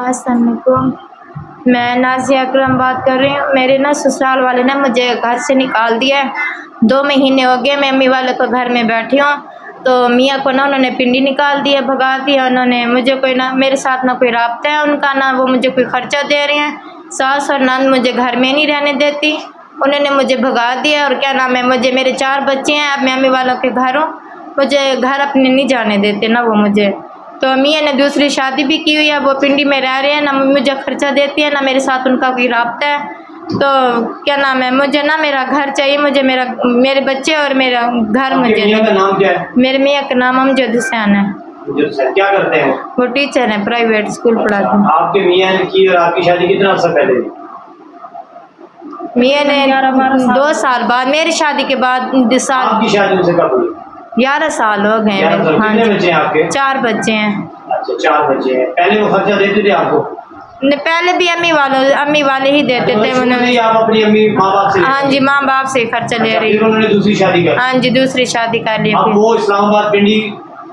अस्सलाम वालेकुम। मैं नाज़िया अकरम बात कर रही हूँ। मेरे ना ससुराल वाले ने मुझे घर से निकाल दिया है। 2 महीने हो गए मैं अम्मी वाले को घर में बैठी हूँ, तो मियाँ को ना उन्होंने पिंडी निकाल दिया, भगा दिया उन्होंने। मुझे कोई ना मेरे साथ ना कोई राब्ता है उनका, ना वो मुझे कोई ख़र्चा दे रहे हैं। सास और नंद मुझे घर में नहीं रहने देती, उन्होंने मुझे भगा दिया। और क्या नाम है, मुझे मेरे 4 बच्चे हैं, अब मैं अम्मी वालों के घर हूँ, मुझे घर अपने नहीं जाने देते ना वो मुझे। तो मियाँ ने दूसरी शादी भी की हुई है, वो पिंडी में रह रहे हैं, ना मुझे खर्चा देती है, ना मेरे साथ उनका कोई राब्ता है। तो क्या नाम है, मुझे ना मेरा घर चाहिए, मुझे मेरे बच्चे और मेरा घर मुझे। मियाँ का नाम क्या है? मेरे मियाँ का नाम अमजद हुसैन है। क्या करते हैं वो टीचर हैं, प्राइवेट स्कूल पढ़ाते हैं। आपके मियाँ ने की और आपकी शादी कितना अर्सा पहले? मियाँ ने 2 साल बाद, मेरी शादी के बाद साल। आपकी शादी उनसे कब हुई? 11 साल हो गए। हाँ, कितने बच्चे हैं आपके? 4 बच्चे हैं। अच्छा, 4 बच्चे हैं। पहले वो खर्चा देते थे आपको? पहले भी अम्मी वाले ही देते थे उन्होंने। आप अपनी अम्मी माँ बाप से? हाँ जी, माँ बाप से खर्चा ले रही। फिर उन्होंने दूसरी शादी कर? हाँ जी, दूसरी शादी कर ली। अब वो इस्लामाबाद पिंडी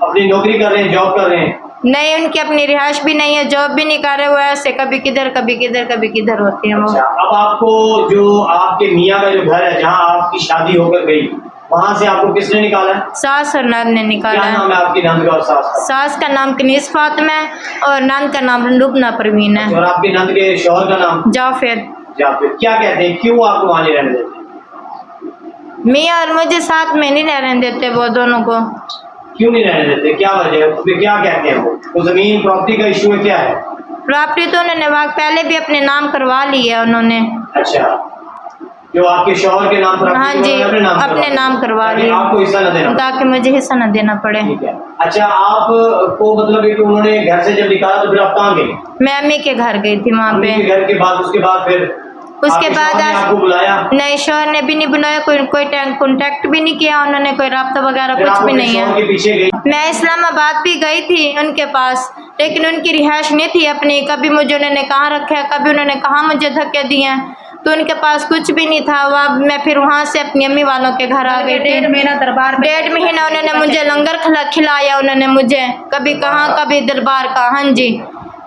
अपनी नौकरी कर रहे हैं, जॉब कर रहे हैं? नहीं, उनकी अपनी रिहाइश भी नहीं है, जॉब भी नहीं कर रहे, वो ऐसे कभी किधर कभी किधर कभी किधर होती है वो। अच्छा, अब आपको जो आपके मियाँ का जो घर है जहाँ आपकी शादी होकर गई, वहाँ से आपको किसने निकाला? सास और नंद ने निकाला। क्या नाम है आपकी नंद का और सास का? सास का नाम कनीस फातिमा है और नंद का नाम लुबना परवीन है। और आपके नंद के शौहर का नाम? जाफिर। जाफिर। क्या कहते हैं, क्यों आपको वहाँ नहीं रहने देते? मियाँ और मुझे साथ में नहीं रहने देते वो दोनों को। क्यों नहीं रहने देते, क्या वजह है, उसमें क्या कहते हैं वो जमीन प्रॉपर्टी का इशू है, क्या है? प्रॉपर्टी तो उन्होंने पहले भी अपने नाम करवा ली है उन्होंने। अच्छा, जो आपके शौहर के नाम पर? हाँ जी, अपने नाम करवा लिया, आपको हिस्सा न देना, ताकि मुझे हिस्सा न देना पड़े। ठीक है। अच्छा, आपको मतलब कि उन्होंने घर से जब निकाला तो फिर आप कहाँ गई? मैं अम्मी के घर गई थी वहाँ पे। घर के बाद उसके बाद फिर आपको बुलाया? नहीं, शौहर ने भी नहीं बुलाया, कोई कांटेक्ट भी नहीं किया उन्होंने, कोई राब्ता वगैरह कुछ भी नहीं है। के पीछे गई? मैं इस्लामाबाद भी गई थी उनके पास, लेकिन उनकी रिहाइश नहीं थी अपनी। कभी मुझे उन्होंने कहाँ रखा है, कभी उन्होंने कहाँ मुझे धक्के दिए हैं, तो उनके पास कुछ भी नहीं था। वह मैं फिर वहाँ से अपनी अम्मी वालों के घर आ गई थी। 1.5 महीना उन्होंने मुझे लंगर खिलाया, उन्होंने मुझे कभी कहाँ कभी दरबार का। हाँ जी,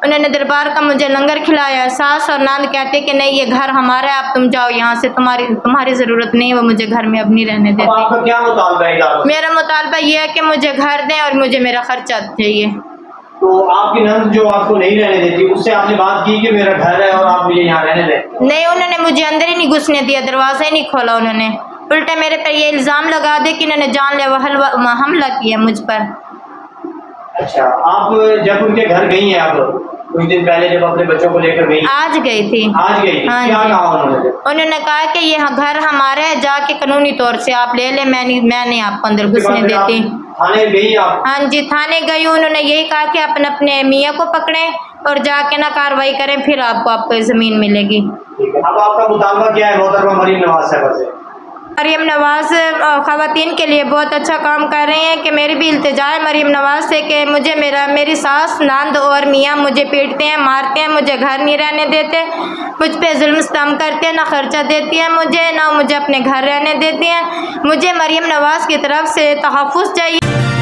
उन्होंने दरबार का मुझे लंगर खिलाया। सास और नंद कहते कि नहीं, ये घर हमारा है, आप तुम जाओ यहाँ से, तुम्हारी ज़रूरत नहीं है, वो मुझे घर में अब नहीं रहने देते। आपका क्या मुतालबा है? मेरा मुतालबा ये है कि मुझे घर दें और मुझे मेरा खर्चा चाहिए। तो आपकी नंद जो आपको नहीं रहने देती, उससे आपने बात की कि मेरा घर है और आप मुझे यहाँ रहने दें? नहीं, उन्होंने मुझे अंदर ही नहीं घुसने दिया, दरवाज़ा ही नहीं खोला उन्होंने। उल्टा मेरे पर ये इल्ज़ाम लगा दे कि इन्होंने जानलेवा हमला किया मुझ पर। अच्छा, आप जब उनके घर गई हैं, आप कुछ दिन पहले जब अपने बच्चों को लेकर गई? आज गई थी। आज गई थी? हाँ, क्या कहा उन्होंने? उन्होंने कहा कि ये घर हमारा है, जाके कानूनी तौर से आप ले ले, मैं नहीं आपको अंदर घुसने देती। थाने गई आप? हाँ जी, थाने गई। उन्होंने यही कहा कि अपने मियाँ को पकड़ें और जाके ना कार्रवाई करें, फिर आपको ज़मीन मिलेगी। ठीक है। अब आपका मुतालबा क्या है मोहतरमा मरीम नवाज साहब से? मरीम नवाज ख़वातीन के लिए बहुत अच्छा काम कर रही हैं कि मेरी भी इल्तिजा है मरीम नवाज से कि मुझे मेरी सास नंद और मियाँ मुझे पीटते हैं, मारते हैं, मुझे घर नहीं रहने देते, मुझ पे जुल्म सितम करते हैं, ना खर्चा देती हैं मुझे, ना मुझे अपने घर रहने देती हैं। मुझे मरीम नवाज की तरफ से तहफ़्फ़ुज़ चाहिए।